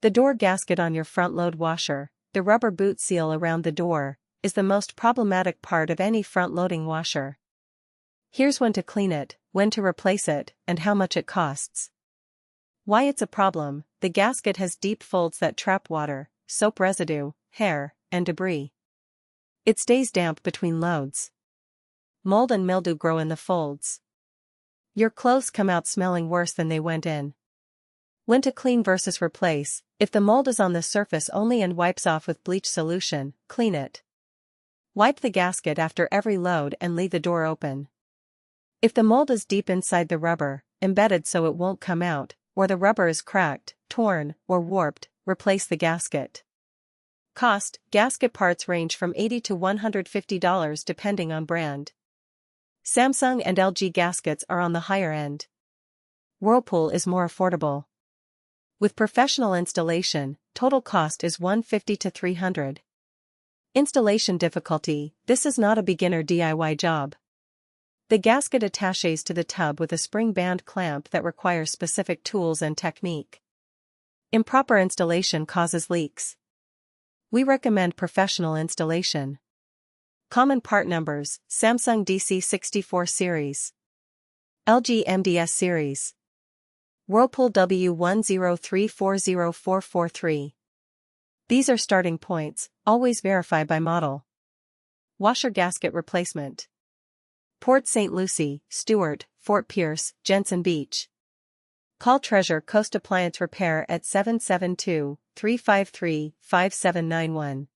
The door gasket on your front load washer, the rubber boot seal around the door, is the most problematic part of any front-loading washer. Here's when to clean it, when to replace it, and how much it costs. Why it's a problem: the gasket has deep folds that trap water, soap residue, hair, and debris. It stays damp between loads. Mold and mildew grow in the folds. Your clothes come out smelling worse than they went in. When to clean versus replace: if the mold is on the surface only and wipes off with bleach solution, clean it. Wipe the gasket after every load and leave the door open. If the mold is deep inside the rubber, embedded so it won't come out, or the rubber is cracked, torn, or warped, replace the gasket. Cost: gasket parts range from $80 to $150 depending on brand. Samsung and LG gaskets are on the higher end. Whirlpool is more affordable. With professional installation, total cost is $150 to $300. Installation difficulty: this is not a beginner DIY job. The gasket attaches to the tub with a spring band clamp that requires specific tools and technique. Improper installation causes leaks. We recommend professional installation. Common part numbers: Samsung DC64 series, LG MDS series, Whirlpool W103404443. These are starting points, always verify by model. Washer gasket replacement. Port St. Lucie, Stewart, Fort Pierce, Jensen Beach. Call Treasure Coast Appliance Repair at 772-353-5791.